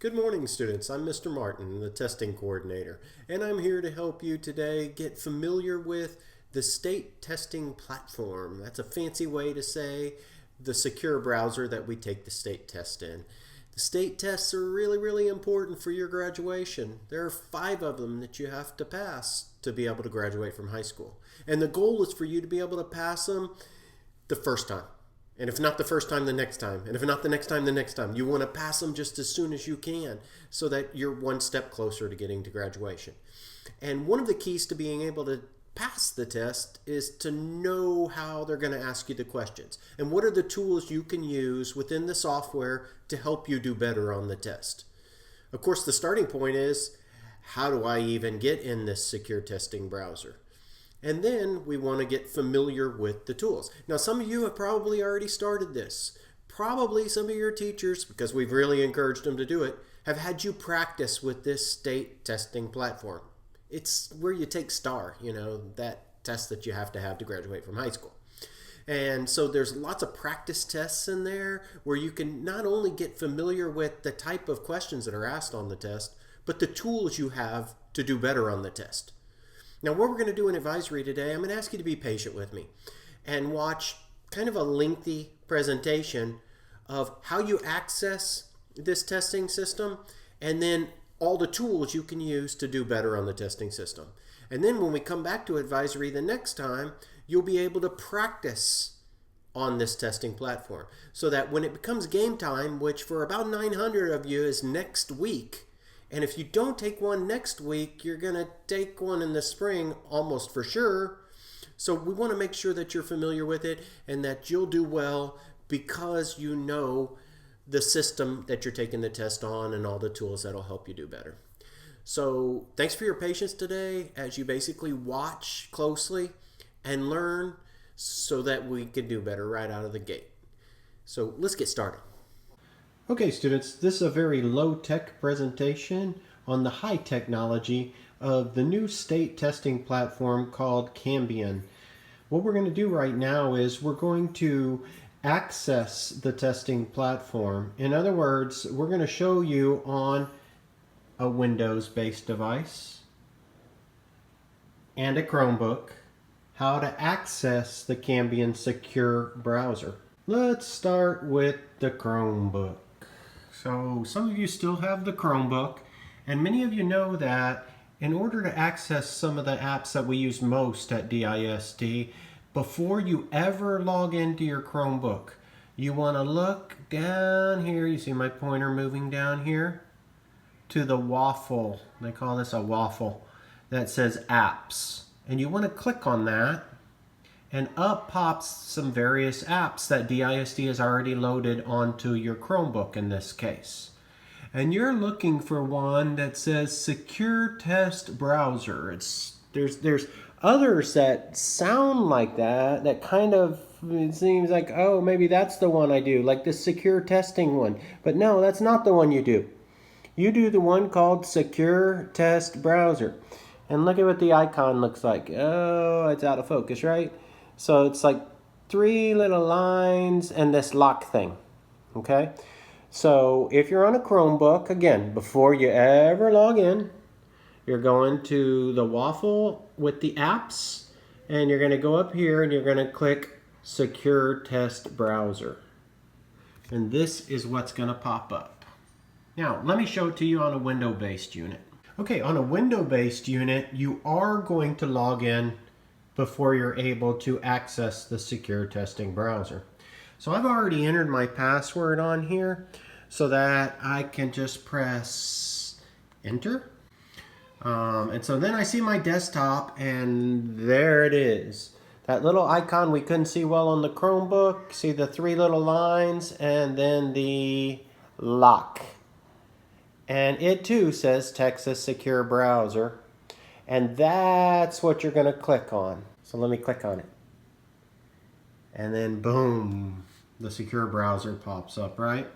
Good morning, students. I'm Mr. Martin, the testing coordinator, and I'm here to help you today get familiar with the state testing platform. That's a fancy way to say the secure browser that we take the state test in. The state tests are really important for your graduation. There are 5 of them that you have to pass to be able to graduate from high school. And the goal is for you to be able to pass them the first time. And if not the first time, the next time. And if not the next time, the next time. You want to pass them just as soon as you can so that you're one step closer to getting to graduation. And one of the keys to being able to pass the test is to know how they're going to ask you the questions. And what are the tools you can use within the software to help you do better on the test. Of course, the starting point is, how do I even get in this secure testing browser? And then we want to get familiar with the tools. Now, some of you have probably already started this. Probably some of your teachers, because we've really encouraged them to do it, have had you practice with this state testing platform. It's where you take STAR, that test that you have to graduate from high school. And so there's lots of practice tests in there where you can not only get familiar with the type of questions that are asked on the test, but the tools you have to do better on the test. Now, what we're going to do in advisory today, I'm going to ask you to be patient with me and watch kind of a lengthy presentation of how you access this testing system and then all the tools you can use to do better on the testing system. And then when we come back to advisory the next time, you'll be able to practice on this testing platform so that when it becomes game time, which for about 900 of you is next week, and if you don't take one next week, you're going to take one in the spring almost for sure. So we want to make sure that you're familiar with it and that you'll do well because you know the system that you're taking the test on and all the tools that'll help you do better. So thanks for your patience today as you basically watch closely and learn so that we can do better right out of the gate. So let's get started. Okay, students, this is a very low-tech presentation on the high technology of the new state testing platform called Cambium. What we're going to do right now is we're going to access the testing platform. In other words, we're going to show you on a Windows-based device and a Chromebook how to access the Cambium Secure Browser. Let's start with the Chromebook. So some of you still have the Chromebook, and many of you know that in order to access some of the apps that we use most at DISD, before you ever log into your Chromebook, you want to look down here. You see my pointer moving down here to the waffle. They call this a waffle that says apps. And you want to click on that, and up pops some various apps that DISD has already loaded onto your Chromebook in this case. And you're looking for one that says Secure Test Browser. There's others that sound like that kind of, it seems like, oh, maybe that's the one I do, like the secure testing one. But no, that's not the one you do. You do the one called Secure Test Browser. And look at what the icon looks like. Oh, it's out of focus, right? So it's like 3 little lines and this lock thing, okay? So if you're on a Chromebook, again, before you ever log in, you're going to the waffle with the apps, and you're going to go up here and you're going to click Secure Test Browser. And this is what's going to pop up. Now, let me show it to you on a window-based unit. Okay, on a window-based unit, you are going to log in before you're able to access the secure testing browser. So I've already entered my password on here so that I can just press enter. And so then I see my desktop, and there it is. That little icon we couldn't see well on the Chromebook. See the 3 little lines and then the lock. And it too says Texas Secure Browser. And that's what you're going to click on. So let me click on it. And then boom, the secure browser pops up, right?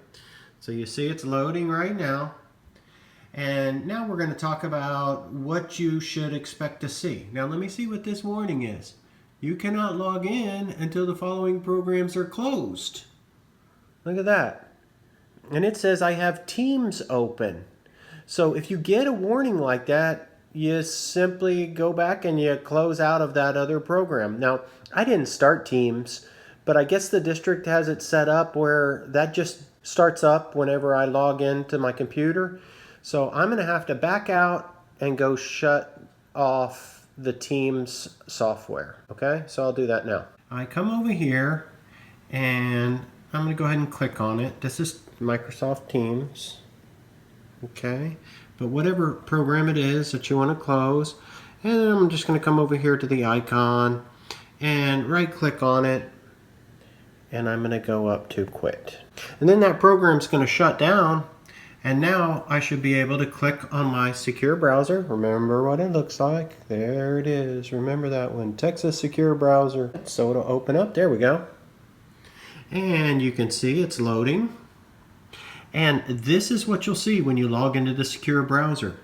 So you see it's loading right now. And now we're going to talk about what you should expect to see. Now let me see what this warning is. You cannot log in until the following programs are closed. Look at that. and it says I have Teams open. So if you get a warning like that, you simply go back and you close out of that other program. Now, I didn't start Teams, but I guess the district has it set up where that just starts up whenever I log into my computer. So I'm going to have to back out and go shut off the Teams software. Okay, so I'll do that now. I come over here and I'm going to go ahead and click on it. This is Microsoft Teams. Okay, but whatever program it is that you want to close, and then I'm just going to come over here to the icon and right click on it, and I'm going to go up to quit. And then that program's going to shut down, and now I should be able to click on my secure browser. Remember what it looks like. There it is. Remember that one, Texas Secure Browser. So it'll open up. There we go. And you can see it's loading. And this is what you'll see when you log into the secure browser.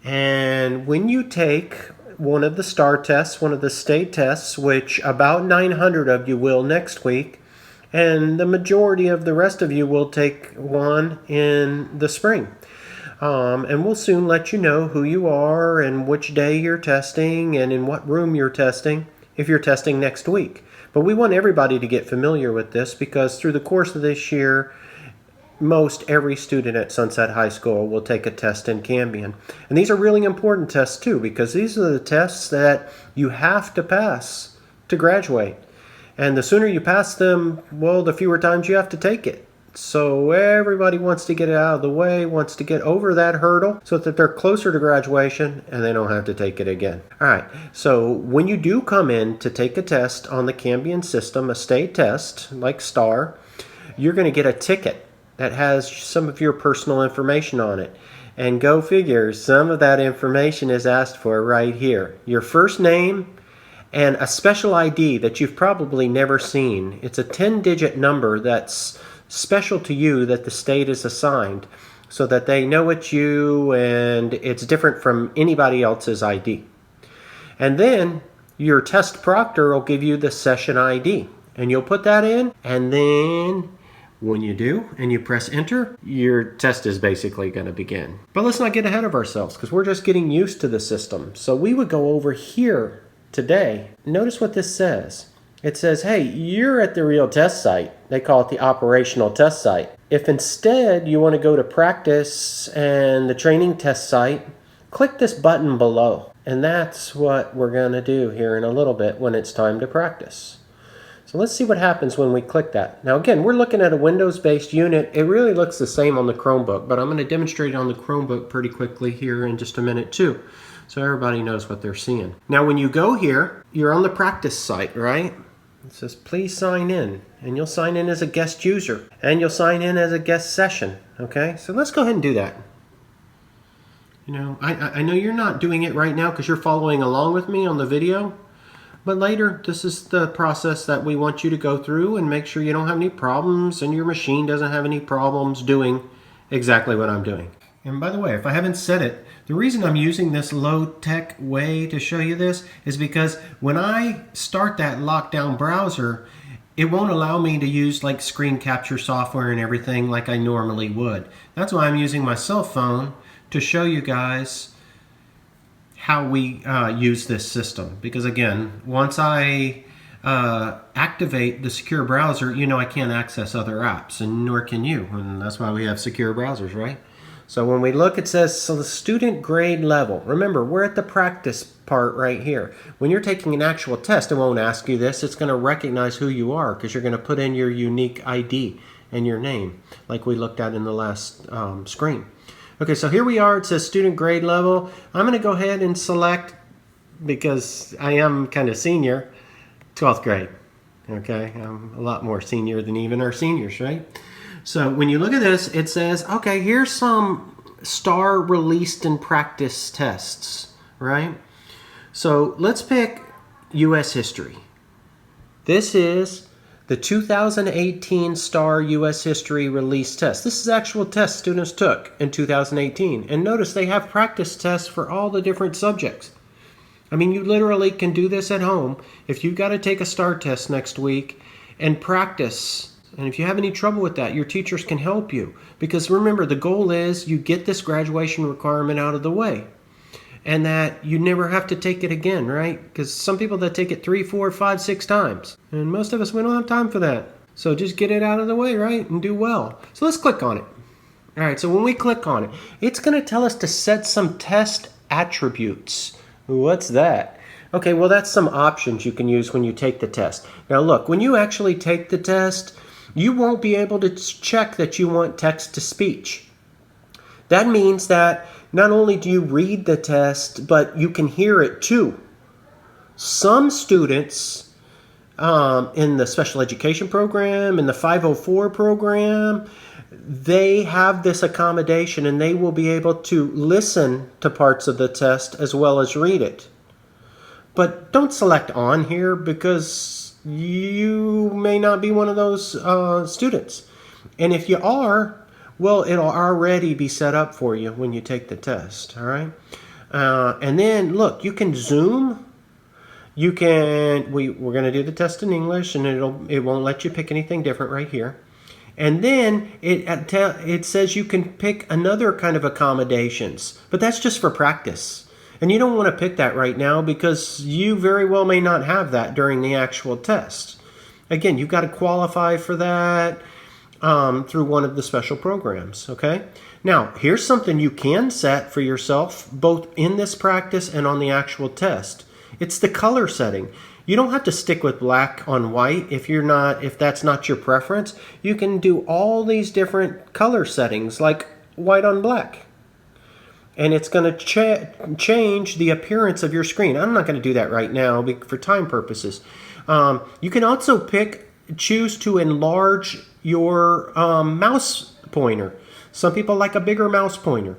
And when you take one of the STAR tests, one of the state tests, which about 900 of you will next week, and the majority of the rest of you will take one in the spring. And we'll soon let you know who you are and which day you're testing and in what room you're testing if you're testing next week. But we want everybody to get familiar with this because through the course of this year, most every student at Sunset High School will take a test in Cambium. And these are really important tests too, because these are the tests that you have to pass to graduate. And the sooner you pass them, well, the fewer times you have to take it. So everybody wants to get it out of the way, wants to get over that hurdle so that they're closer to graduation and they don't have to take it again. All right, so when you do come in to take a test on the Cambium system, a state test like STAR, you're going to get a ticket that has some of your personal information on it. And go figure, some of that information is asked for right here. Your first name and a special ID that you've probably never seen. It's a 10-digit number that's special to you that the state is assigned so that they know it's you and it's different from anybody else's ID. And then your test proctor will give you the session ID. And you'll put that in, and then when you do, and you press enter, your test is basically going to begin. But let's not get ahead of ourselves, because we're just getting used to the system. So we would go over here today. Notice what this says. It says, hey, you're at the real test site. They call it the operational test site. If instead you want to go to practice and the training test site, click this button below. And that's what we're going to do here in a little bit when it's time to practice. So let's see what happens when we click that. Now again, we're looking at a Windows-based unit. It really looks the same on the Chromebook, but I'm going to demonstrate it on the Chromebook pretty quickly here in just a minute too, so everybody knows what they're seeing. Now when you go here, you're on the practice site, right? It says please sign in, and you'll sign in as a guest user, and you'll sign in as a guest session, okay? So let's go ahead and do that. You know, I know you're not doing it right now because you're following along with me on the video, but later, this is the process that we want you to go through and make sure you don't have any problems and your machine doesn't have any problems doing exactly what I'm doing. And by the way, if I haven't said it, the reason I'm using this low-tech way to show you this is because when I start that lockdown browser, it won't allow me to use like screen capture software and everything like I normally would. That's why I'm using my cell phone to show you guys how we use this system. Because again, once I activate the secure browser, you know I can't access other apps, and nor can you. And that's why we have secure browsers, right? So when we look, it says, so the student grade level. Remember, we're at the practice part right here. When you're taking an actual test, it won't ask you this. It's going to recognize who you are because you're going to put in your unique ID and your name, like we looked at in the last screen. Okay, so here we are. It says student grade level. I'm going to go ahead and select, because I am kind of senior, 12th grade. Okay, I'm a lot more senior than even our seniors, right? So when you look at this, it says, okay, here's some STAR released in practice tests, right? So let's pick U.S. history. This is the 2018 STAR U.S. History Release Test. This is actual test students took in 2018. And notice they have practice tests for all the different subjects. I mean, you literally can do this at home if you've got to take a STAR test next week and practice And if you have any trouble with that, your teachers can help you. Because remember, the goal is you get this graduation requirement out of the way. And that you never have to take it again, right? Because some people that take it 3, 4, 5, 6 times. And most of us, we don't have time for that. So just get it out of the way, right? And do well. So let's click on it. All right, so when we click on it, it's going to tell us to set some test attributes. What's that? Okay, well, that's some options you can use when you take the test. Now look, when you actually take the test, you won't be able to check that you want text-to-speech. That means that not only do you read the test, but you can hear it too. Some students in the special education program, in the 504 program, they have this accommodation and they will be able to listen to parts of the test as well as read it. But don't select on here because you may not be one of those students. And if you are, well, it'll already be set up for you when you take the test, all right? And then, look, you can zoom. You can, we're going to do the test in English, and it won't let you pick anything different right here. And then it says you can pick another kind of accommodations, but that's just for practice. And you don't want to pick that right now because you very well may not have that during the actual test. Again, you've got to qualify for that through one of the special programs, okay? Now, here's something you can set for yourself, both in this practice and on the actual test. It's the color setting. You don't have to stick with black on white if that's not your preference. You can do all these different color settings like white on black. And it's going to change the appearance of your screen. I'm not going to do that right now for time purposes. You can also choose to enlarge your mouse pointer. Some people like a bigger mouse pointer.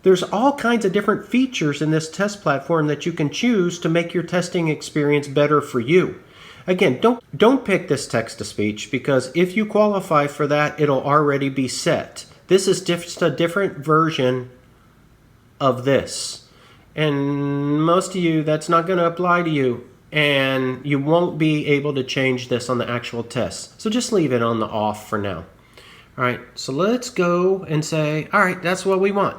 There's all kinds of different features in this test platform that you can choose to make your testing experience better for you. Again, don't pick this text-to-speech because if you qualify for that, it'll already be set. This is just a different version of this. And most of you, that's not going to apply to you. And you won't be able to change this on the actual test. So just leave it on the off for now. All right, so let's go and say, all right, that's what we want.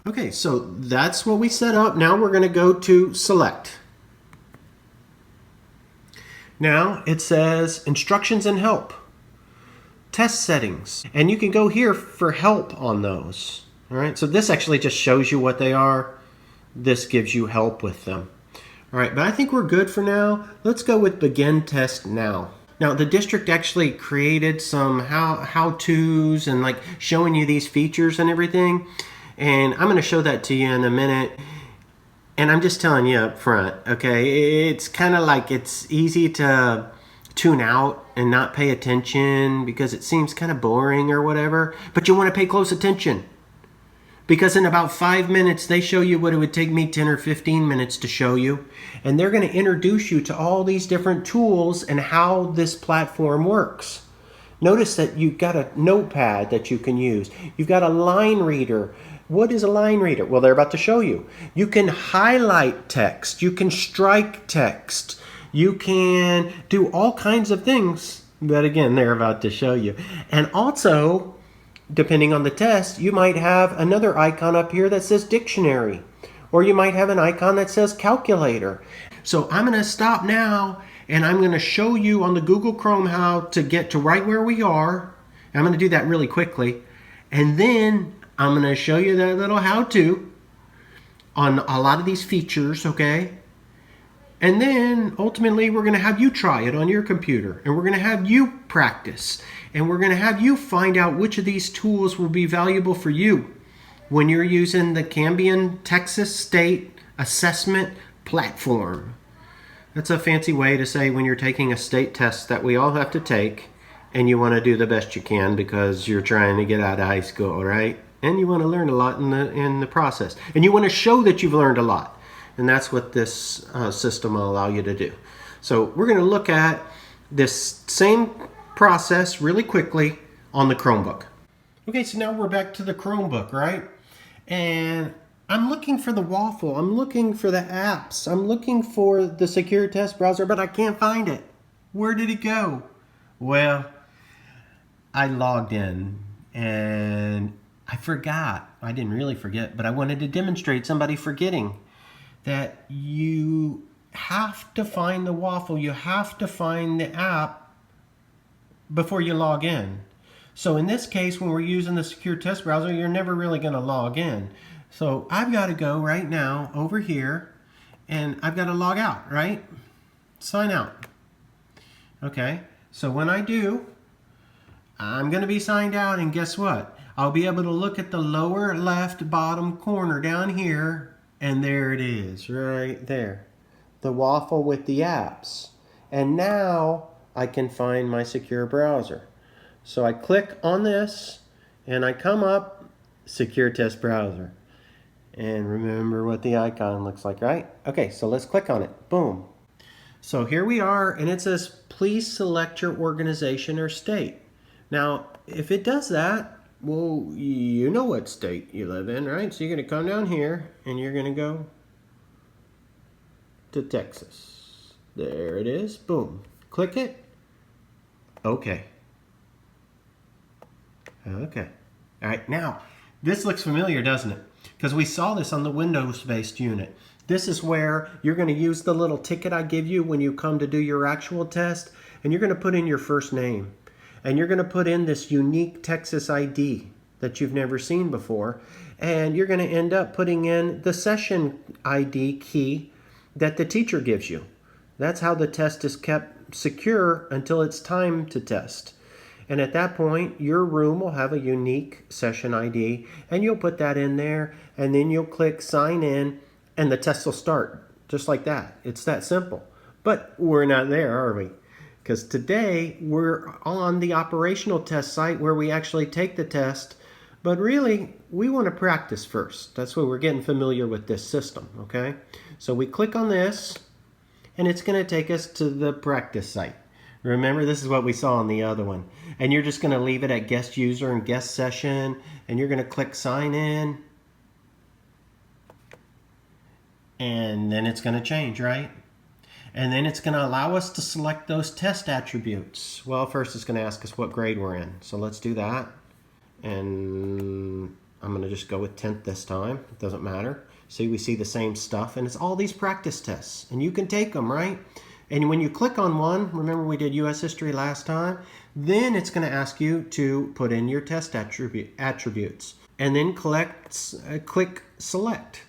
Okay, so that's what we set up. Now we're going to go to select. Now it says instructions and help, test settings, and you can go here for help on those. All right, so this actually just shows you what they are. This gives you help with them. All right, but I think we're good for now. Let's go with begin test now. Now the district actually created some how-tos and like showing you these features and everything. And I'm going to show that to you in a minute. And I'm just telling you up front, okay? It's kind of like it's easy to tune out and not pay attention because it seems kind of boring or whatever. But you want to pay close attention. Because in about 5 minutes, they show you what it would take me 10 or 15 minutes to show you. And they're going to introduce you to all these different tools and how this platform works. Notice that you've got a notepad that you can use. You've got a line reader. What is a line reader? Well, they're about to show you. You can highlight text. You can strike text. You can do all kinds of things that, again, they're about to show you. And also, depending on the test, you might have another icon up here that says dictionary. Or you might have an icon that says calculator. So I'm going to stop now, and I'm going to show you on the Google Chrome how to get to right where we are. I'm going to do that really quickly. And then I'm going to show you that little how-to on a lot of these features, okay? And then ultimately we're going to have you try it on your computer, and we're going to have you practice, and we're going to have you find out which of these tools will be valuable for you when you're using the Cambium Texas State Assessment Platform. That's a fancy way to say when you're taking a state test that we all have to take, and you want to do the best you can because you're trying to get out of high school, right? And you want to learn a lot in the process. And you want to show that you've learned a lot. And that's what this system will allow you to do. So we're going to look at this same process really quickly on the Chromebook. Okay, so now we're back to the Chromebook, right? And I'm looking for the waffle. I'm looking for the apps. I'm looking for the secure test browser, but I can't find it. Where did it go? Well, I logged in and I forgot. I didn't really forget, but I wanted to demonstrate somebody forgetting that you have to find the waffle. You have to find the app before you log in. So in this case, when we're using the secure test browser, you're never really going to log in. So I've got to go right now over here and I've got to log out, right? Sign out. Okay, so when I do, I'm going to be signed out, and guess what? I'll be able to look at the lower left bottom corner down here, and there it is, right there. The waffle with the apps. And now I can find my secure browser. So I click on this, and I come up, Secure Test Browser. And remember what the icon looks like, right? Okay, so let's click on it. Boom. So here we are, and it says, please select your organization or state. Now, if it does that, well, you know what state you live in, right? So you're going to come down here, and you're going to go to Texas. There it is. Boom. Click it. Okay. Okay. All right. Now, this looks familiar, doesn't it? Because we saw this on the Windows-based unit. This is where you're going to use the little ticket I give you when you come to do your actual test, and you're going to put in your first name. And you're going to put in this unique Texas ID that you've never seen before. And you're going to end up putting in the session ID key that the teacher gives you. That's how the test is kept secure until it's time to test. And at that point, your room will have a unique session ID, and you'll put that in there, and then you'll click sign in, and the test will start just like that. It's that simple. But we're not there, are we? Because today we're on the operational test site where we actually take the test. But really, we want to practice first. That's why we're getting familiar with this system, okay? So we click on this, and it's going to take us to the practice site. Remember, this is what we saw on the other one. And you're just going to leave it at guest user and guest session, and you're going to click sign in. And then it's going to change, right? And then it's going to allow us to select those test attributes. Well, first it's going to ask us what grade we're in. So let's do that. And I'm going to just go with 10th this time. It doesn't matter. See, we see the same stuff. And it's all these practice tests. And you can take them, right? And when you click on one, remember we did U.S. history last time, then it's going to ask you to put in your test attributes. And then click select.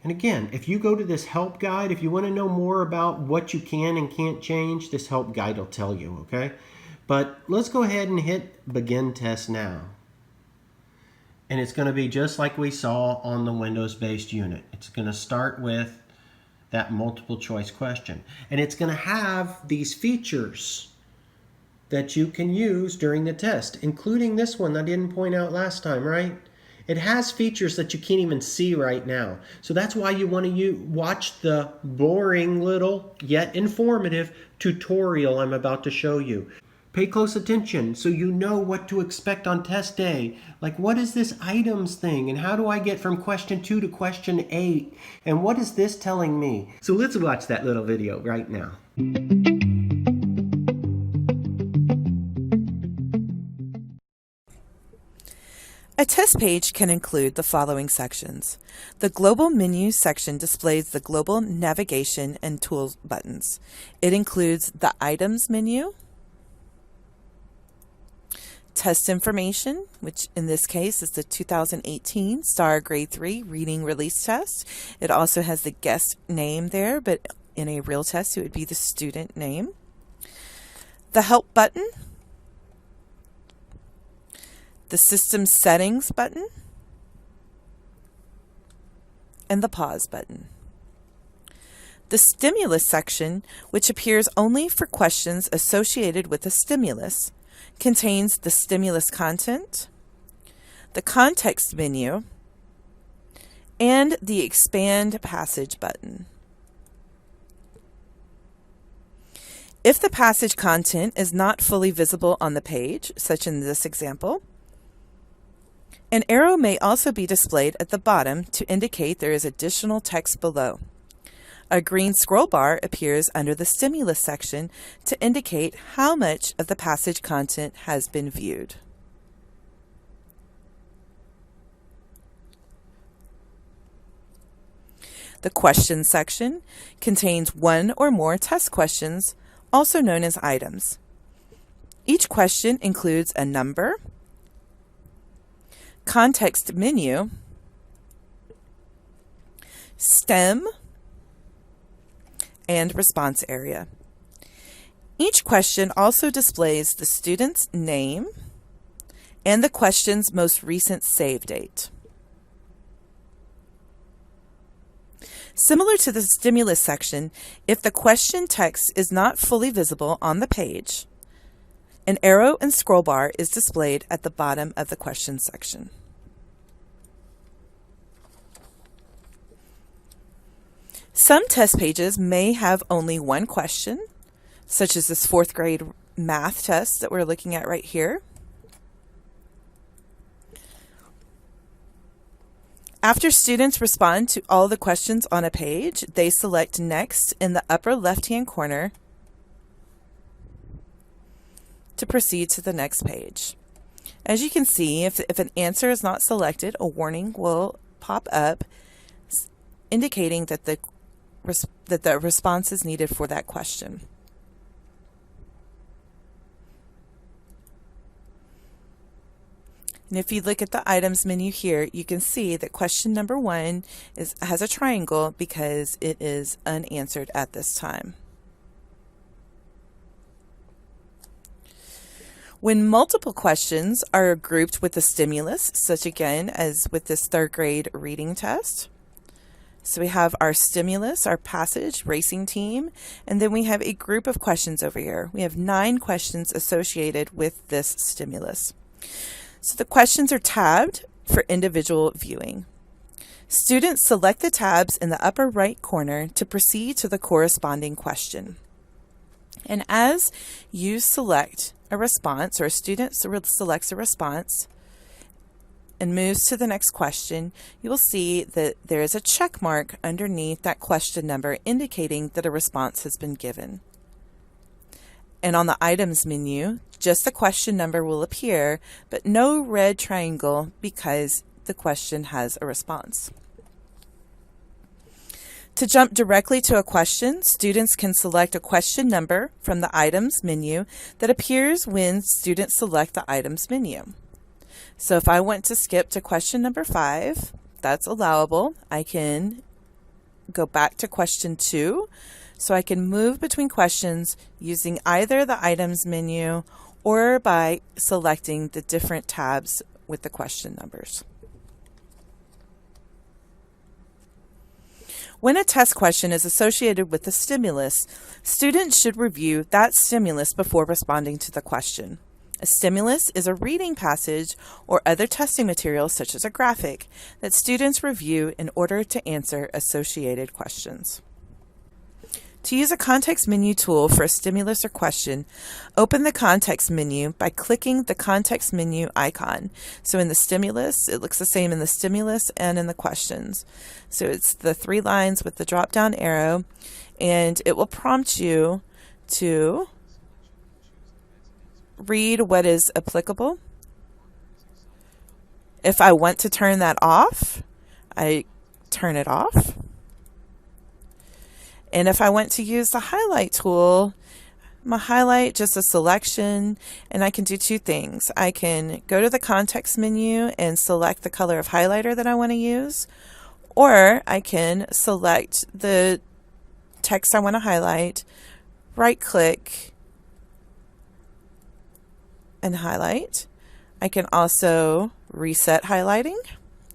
And again, if you go to this help guide, if you want to know more about what you can and can't change, this help guide will tell you, okay? But let's go ahead and hit begin test now. And it's going to be just like we saw on the Windows-based unit. It's going to start with that multiple choice question. And it's going to have these features that you can use during the test, including this one I didn't point out last time, right? It has features that you can't even see right now. So that's why you want to watch the boring little yet informative tutorial I'm about to show you. Pay close attention so you know what to expect on test day. Like, what is this items thing? And how do I get from question 2 to question 8? And what is this telling me? So let's watch that little video right now. A test page can include the following sections. The Global Menu section displays the global navigation and tools buttons. It includes the Items menu, Test information, which in this case is the 2018 STAR Grade 3 Reading Release Test. It also has the guest name there, but in a real test it would be the student name. The Help button, the System Settings button, and the Pause button. The Stimulus section, which appears only for questions associated with a stimulus, contains the stimulus content, the Context menu, and the Expand Passage button. If the passage content is not fully visible on the page, such in this example, an arrow may also be displayed at the bottom to indicate there is additional text below. A green scroll bar appears under the stimulus section to indicate how much of the passage content has been viewed. The questions section contains one or more test questions, also known as items. Each question includes a number, context menu, STEM, and response area. Each question also displays the student's name and the question's most recent save date. Similar to the stimulus section, if the question text is not fully visible on the page, an arrow and scroll bar is displayed at the bottom of the question section. Some test pages may have only one question, such as this 4th grade math test that we're looking at right here. After students respond to all the questions on a page, they select Next in the upper left-hand corner to proceed to the next page. As you can see, if an answer is not selected, a warning will pop up indicating that the response is needed for that question. And if you look at the items menu here, you can see that question number 1 has a triangle because it is unanswered at this time. When multiple questions are grouped with a stimulus, such again as with this 3rd grade reading test, so we have our stimulus, our passage, racing team, and then we have a group of questions over here. We have 9 questions associated with this stimulus. So the questions are tabbed for individual viewing. Students select the tabs in the upper right corner to proceed to the corresponding question. And as you select a response, or a student selects a response and moves to the next question, you will see that there is a check mark underneath that question number indicating that a response has been given. And on the items menu, just the question number will appear, but no red triangle because the question has a response. To jump directly to a question, students can select a question number from the items menu that appears when students select the items menu. So if I want to skip to question number 5, that's allowable. I can go back to question 2. So I can move between questions using either the items menu or by selecting the different tabs with the question numbers. When a test question is associated with a stimulus, students should review that stimulus before responding to the question. A stimulus is a reading passage or other testing material such as a graphic that students review in order to answer associated questions. To use a context menu tool for a stimulus or question, open the context menu by clicking the context menu icon. So in the stimulus, it looks the same in the stimulus and in the questions. So it's the 3 lines with the drop-down arrow, and it will prompt you to read what is applicable. If I want to turn that off, I turn it off. And if I want to use the highlight tool, I'm going to highlight just a selection, and I can do 2 things. I can go to the context menu and select the color of highlighter that I want to use, or I can select the text I want to highlight, right click, and highlight. I can also reset highlighting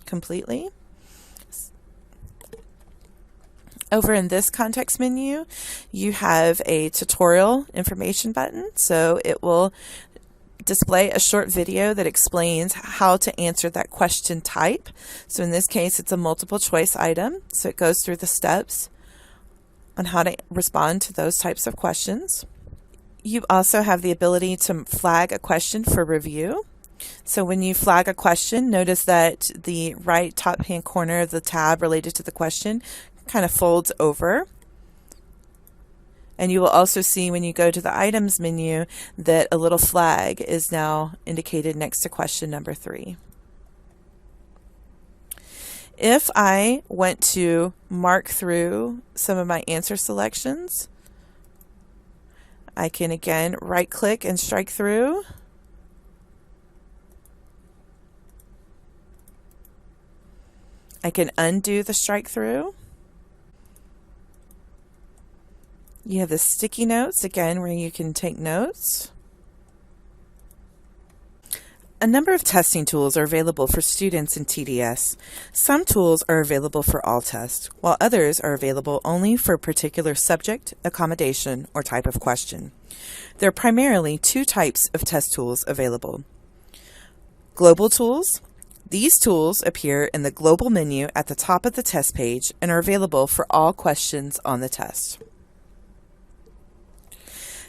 completely. Over in this context menu, you have a tutorial information button, so it will display a short video that explains how to answer that question type. So in this case, it's a multiple choice item, so it goes through the steps on how to respond to those types of questions. You also have the ability to flag a question for review. So when you flag a question, notice that the right top hand corner of the tab related to the question kind of folds over, And you will also see when you go to the items menu that a little flag is now indicated next to question number 3. If I went to mark through some of my answer selections, I can again right click and strike through. I can undo the strike through. You have the sticky notes again where you can take notes. A number of testing tools are available for students in TDS. Some tools are available for all tests, while others are available only for a particular subject, accommodation, or type of question. There are primarily 2 types of test tools available. Global tools. These tools appear in the global menu at the top of the test page and are available for all questions on the test.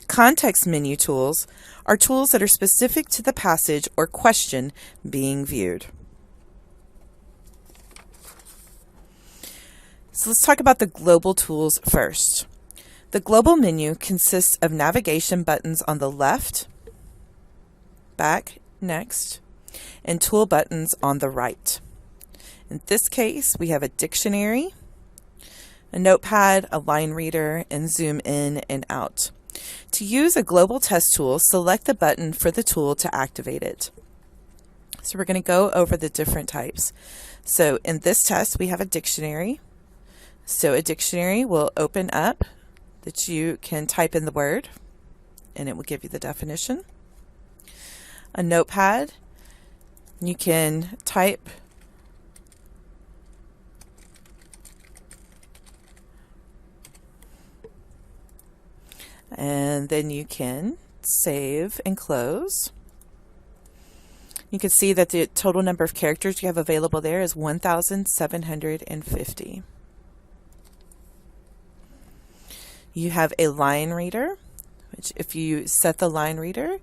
Context menu tools are tools that are specific to the passage or question being viewed. So let's talk about the global tools first. The global menu consists of navigation buttons on the left, back, next, and tool buttons on the right. In this case, we have a dictionary, a notepad, a line reader, and zoom in and out. To use a global test tool, select the button for the tool to activate it. So we're going to go over the different types. So in this test, we have a dictionary. So a dictionary will open up that you can type in the word, and it will give you the definition. A notepad, you can type and then you can save and close. You can see that the total number of characters you have available there is 1,750. You have a line reader, which if you set the line reader,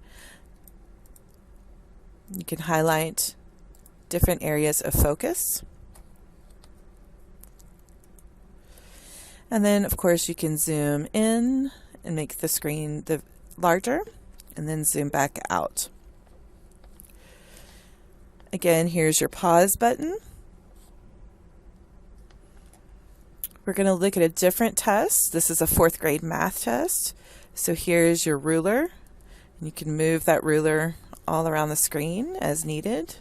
you can highlight different areas of focus. And then, of course, you can zoom in and make the screen larger, and then zoom back out. Again, here's your pause button. We're going to look at a different test. This is a 4th grade math test. So here's your ruler. And you can move that ruler all around the screen as needed.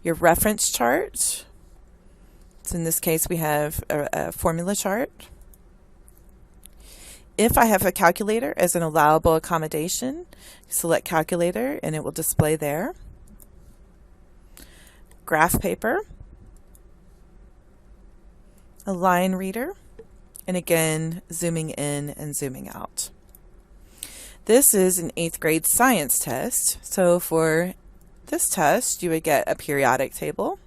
Your reference chart. So in this case, we have a formula chart. If I have a calculator as an allowable accommodation, select calculator and it will display there. Graph paper, a line reader, and again, zooming in and zooming out. This is an 8th grade science test. So for this test, you would get a periodic table,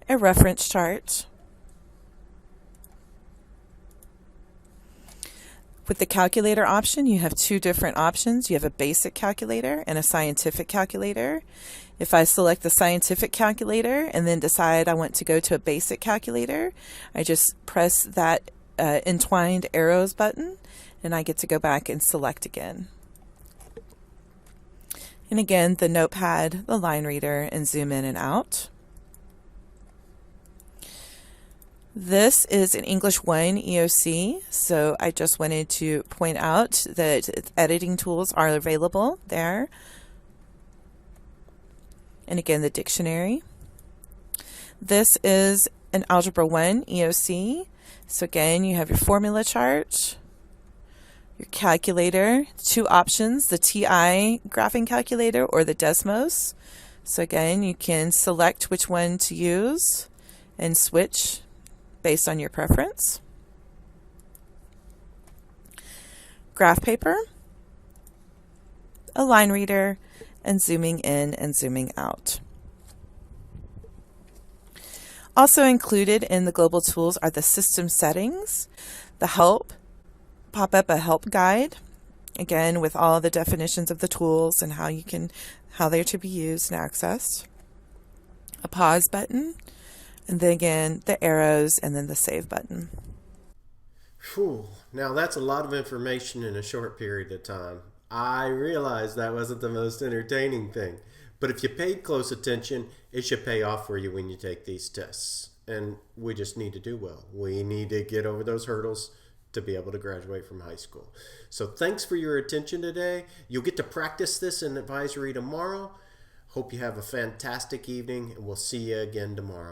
a reference chart. With the calculator option, you have 2 different options. You have a basic calculator and a scientific calculator. If I select the scientific calculator and then decide I want to go to a basic calculator, I just press that entwined arrows button and I get to go back and select again. And again, the notepad, the line reader, and zoom in and out. This is an English 1 EOC, so I just wanted to point out that editing tools are available there. And again, the dictionary. This is an Algebra 1 EOC. So again, you have your formula chart, your calculator, 2 options, the TI graphing calculator or the Desmos. So again, you can select which one to use and switch based on your preference. Graph paper, a line reader, and zooming in and zooming out. Also included in the global tools are the system settings, the help, pop up a help guide, again with all the definitions of the tools and how they're to be used and accessed. A pause button, And then again, the arrows and then the save button. Whew. Now that's a lot of information in a short period of time. I realize that wasn't the most entertaining thing, but if you paid close attention, it should pay off for you when you take these tests. And we just need to do well. We need to get over those hurdles to be able to graduate from high school. So thanks for your attention today. You'll get to practice this in advisory tomorrow. Hope you have a fantastic evening, and we'll see you again tomorrow.